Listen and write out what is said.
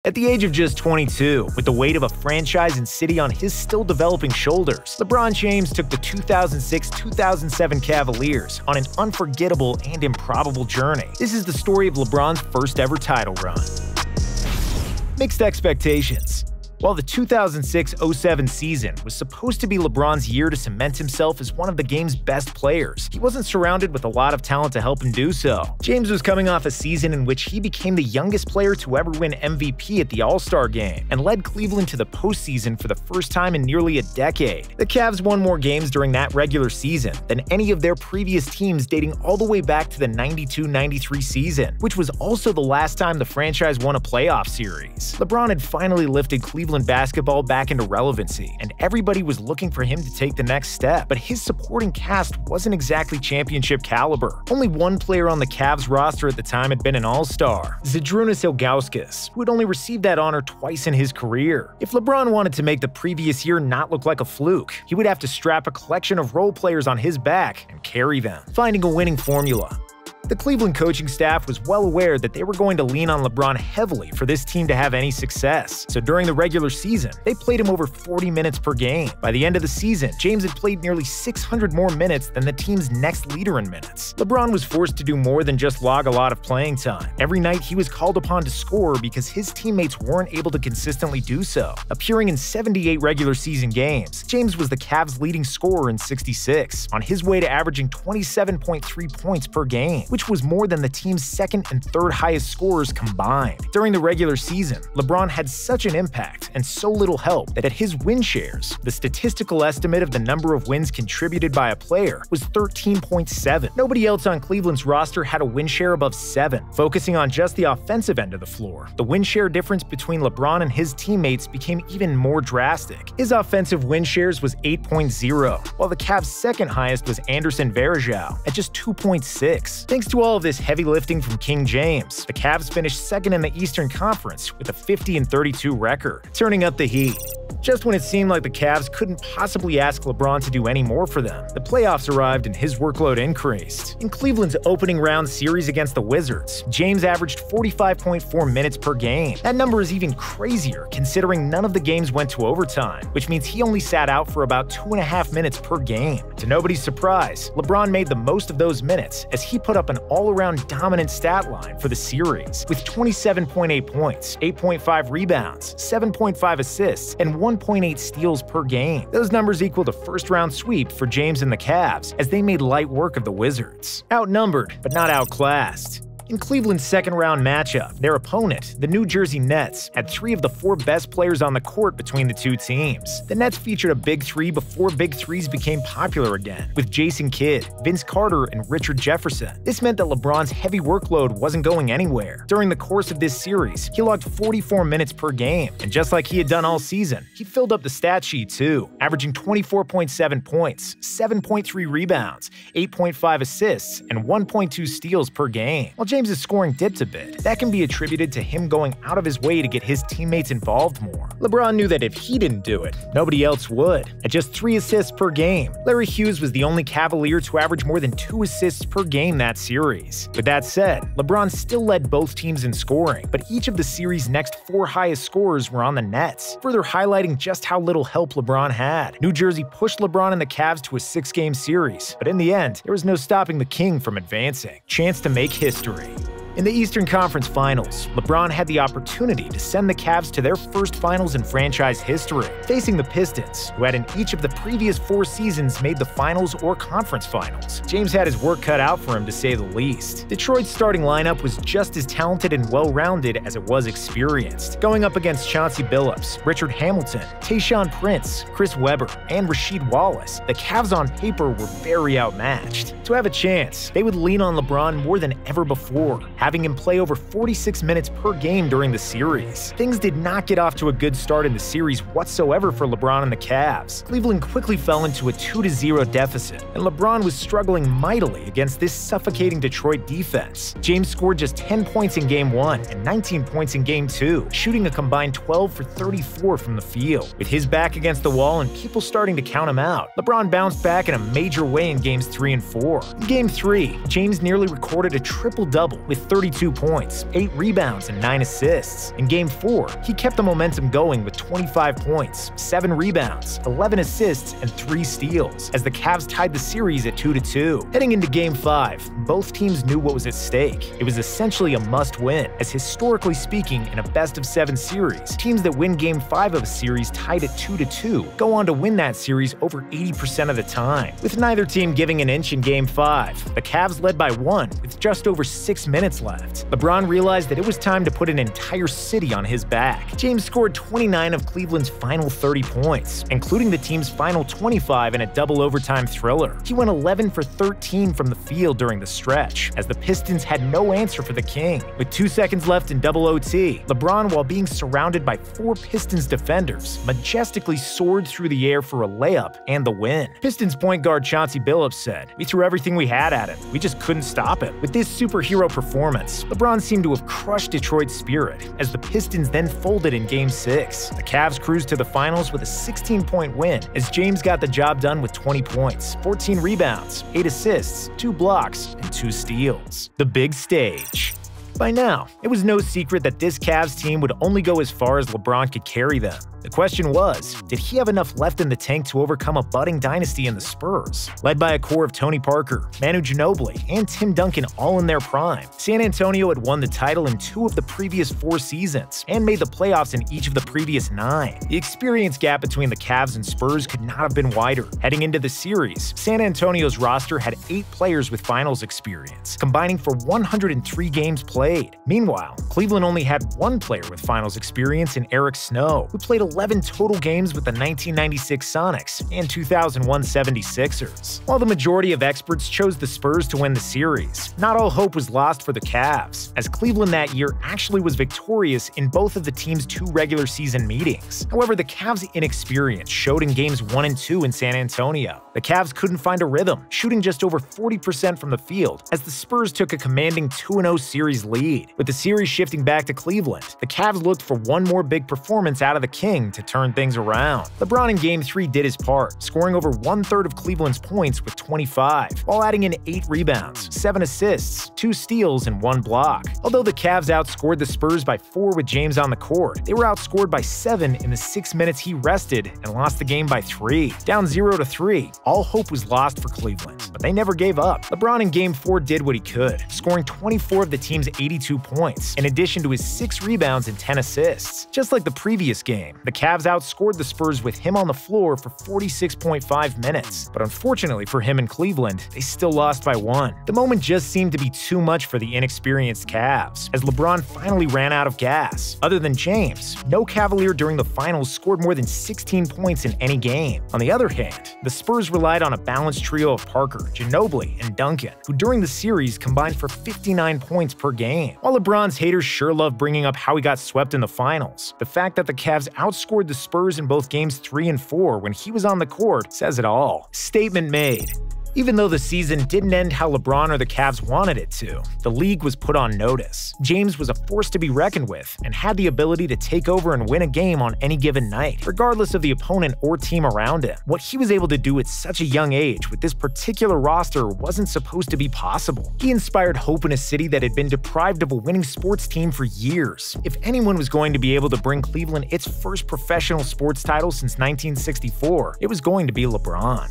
At the age of just 22, with the weight of a franchise and city on his still developing shoulders, LeBron James took the 2006-2007 Cavaliers on an unforgettable and improbable journey. This is the story of LeBron's first ever title run. Mixed expectations. While the 2006-07 season was supposed to be LeBron's year to cement himself as one of the game's best players, he wasn't surrounded with a lot of talent to help him do so. James was coming off a season in which he became the youngest player to ever win MVP at the All-Star Game and led Cleveland to the postseason for the first time in nearly a decade. The Cavs won more games during that regular season than any of their previous teams dating all the way back to the 92-93 season, which was also the last time the franchise won a playoff series. LeBron had finally lifted Cleveland basketball back into relevancy, and everybody was looking for him to take the next step, but his supporting cast wasn't exactly championship caliber. Only one player on the Cavs roster at the time had been an All-Star, Zydrunas Ilgauskas, who had only received that honor twice in his career. If LeBron wanted to make the previous year not look like a fluke, he would have to strap a collection of role players on his back and carry them, finding a winning formula. The Cleveland coaching staff was well aware that they were going to lean on LeBron heavily for this team to have any success, so during the regular season, they played him over 40 minutes per game. By the end of the season, James had played nearly 600 more minutes than the team's next leader in minutes. LeBron was forced to do more than just log a lot of playing time. Every night he was called upon to score because his teammates weren't able to consistently do so. Appearing in 78 regular season games, James was the Cavs' leading scorer in 66, on his way to averaging 27.3 points per game, which was more than the team's second and third highest scorers combined. During the regular season, LeBron had such an impact and so little help that at his win shares, the statistical estimate of the number of wins contributed by a player was 13.7. Nobody else on Cleveland's roster had a win share above 7. Focusing on just the offensive end of the floor, the win share difference between LeBron and his teammates became even more drastic. His offensive win shares was 8.0, while the Cavs' second highest was Anderson Varejao at just 2.6. Thanks to all of this heavy lifting from King James, the Cavs finished second in the Eastern Conference with a 50-32 record, turning up the heat. Just when it seemed like the Cavs couldn't possibly ask LeBron to do any more for them, the playoffs arrived and his workload increased. In Cleveland's opening round series against the Wizards, James averaged 45.4 minutes per game. That number is even crazier considering none of the games went to overtime, which means he only sat out for about 2.5 minutes per game. To nobody's surprise, LeBron made the most of those minutes as he put up an all-around dominant stat line for the series, with 27.8 points, 8.5 rebounds, 7.5 assists, and 1.8 steals per game. Those numbers equaled a first-round sweep for James and the Cavs, as they made light work of the Wizards. Outnumbered, but not outclassed. In Cleveland's second-round matchup, their opponent, the New Jersey Nets, had 3 of the 4 best players on the court between the two teams. The Nets featured a big 3 before big 3s became popular again, with Jason Kidd, Vince Carter, and Richard Jefferson. This meant that LeBron's heavy workload wasn't going anywhere. During the course of this series, he logged 44 minutes per game, and just like he had done all season, he filled up the stat sheet too, averaging 24.7 points, 7.3 rebounds, 8.5 assists, and 1.2 steals per game. While James' scoring dipped a bit, that can be attributed to him going out of his way to get his teammates involved more. LeBron knew that if he didn't do it, nobody else would. At just 3 assists per game, Larry Hughes was the only Cavalier to average more than 2 assists per game that series. With that said, LeBron still led both teams in scoring, but each of the series' next 4 highest scorers were on the Nets, further highlighting just how little help LeBron had. New Jersey pushed LeBron and the Cavs to a 6-game series, but in the end, there was no stopping the King from advancing. Chance to make history. In the Eastern Conference Finals, LeBron had the opportunity to send the Cavs to their first finals in franchise history, facing the Pistons, who had in each of the previous 4 seasons made the finals or conference finals. James had his work cut out for him, to say the least. Detroit's starting lineup was just as talented and well-rounded as it was experienced, going up against Chauncey Billups, Richard Hamilton, Tayshaun Prince, Chris Webber, and Rasheed Wallace. The Cavs on paper were very outmatched. To have a chance, they would lean on LeBron more than ever before, having him play over 46 minutes per game during the series. Things did not get off to a good start in the series whatsoever for LeBron and the Cavs. Cleveland quickly fell into a 2-0 deficit, and LeBron was struggling mightily against this suffocating Detroit defense. James scored just 10 points in Game 1 and 19 points in Game 2, shooting a combined 12 for 34 from the field. With his back against the wall and people starting to count him out, LeBron bounced back in a major way in Games 3 and 4. In Game 3, James nearly recorded a triple-double with 32 points, 8 rebounds, and 9 assists. In Game 4, he kept the momentum going with 25 points, 7 rebounds, 11 assists, and 3 steals, as the Cavs tied the series at 2-2. Heading into Game 5, both teams knew what was at stake. It was essentially a must-win, as historically speaking, in a best-of-7 series, teams that win Game 5 of a series tied at 2-2 go on to win that series over 80% of the time. With neither team giving an inch in Game 5, the Cavs led by 1 with just over 6 minutes left. LeBron realized that it was time to put an entire city on his back. James scored 29 of Cleveland's final 30 points, including the team's final 25 in a double overtime thriller. He went 11 for 13 from the field during the stretch, as the Pistons had no answer for the King. With 2 seconds left in double OT, LeBron, while being surrounded by 4 Pistons defenders, majestically soared through the air for a layup and the win. Pistons point guard Chauncey Billups said, "We threw everything we had at him. We just couldn't stop him." With this superhero performance, LeBron seemed to have crushed Detroit's spirit, as the Pistons then folded in Game 6. The Cavs cruised to the finals with a 16-point win, as James got the job done with 20 points, 14 rebounds, 8 assists, 2 blocks, and 2 steals. The big stage. By now, it was no secret that this Cavs team would only go as far as LeBron could carry them. The question was, did he have enough left in the tank to overcome a budding dynasty in the Spurs? Led by a core of Tony Parker, Manu Ginobili, and Tim Duncan all in their prime, San Antonio had won the title in 2 of the previous 4 seasons and made the playoffs in each of the previous 9. The experience gap between the Cavs and Spurs could not have been wider. Heading into the series, San Antonio's roster had 8 players with finals experience, combining for 103 games played. Meanwhile, Cleveland only had 1 player with finals experience in Eric Snow, who played 11 total games with the 1996 Sonics and 2001 76ers. While the majority of experts chose the Spurs to win the series, not all hope was lost for the Cavs, as Cleveland that year actually was victorious in both of the team's 2 regular season meetings. However, the Cavs' inexperience showed in Games 1 and 2 in San Antonio. The Cavs couldn't find a rhythm, shooting just over 40% from the field, as the Spurs took a commanding 2-0 series lead. With the series shifting back to Cleveland, the Cavs looked for one more big performance out of the King to turn things around. LeBron in Game 3 did his part, scoring over 1/3 of Cleveland's points with 25, while adding in 8 rebounds, 7 assists, 2 steals, and 1 block. Although the Cavs outscored the Spurs by 4 with James on the court, they were outscored by 7 in the 6 minutes he rested and lost the game by 3. Down 0-3, all hope was lost for Cleveland, but they never gave up. LeBron in Game 4 did what he could, scoring 24 of the team's 82 points, in addition to his 6 rebounds and 10 assists. Just like the previous game, the Cavs outscored the Spurs with him on the floor for 46.5 minutes. But unfortunately for him in Cleveland, they still lost by 1. The moment just seemed to be too much for the inexperienced Cavs, as LeBron finally ran out of gas. Other than James, no Cavalier during the finals scored more than 16 points in any game. On the other hand, the Spurs relied on a balanced trio of Parker, Ginobili, and Duncan, who during the series combined for 59 points per game. While LeBron's haters sure love bringing up how he got swept in the finals, the fact that the Cavs outscored the Spurs in both Games 3 and 4 when he was on the court says it all. Statement made. Even though the season didn't end how LeBron or the Cavs wanted it to, the league was put on notice. James was a force to be reckoned with and had the ability to take over and win a game on any given night, regardless of the opponent or team around him. What he was able to do at such a young age with this particular roster wasn't supposed to be possible. He inspired hope in a city that had been deprived of a winning sports team for years. If anyone was going to be able to bring Cleveland its first professional sports title since 1964, it was going to be LeBron.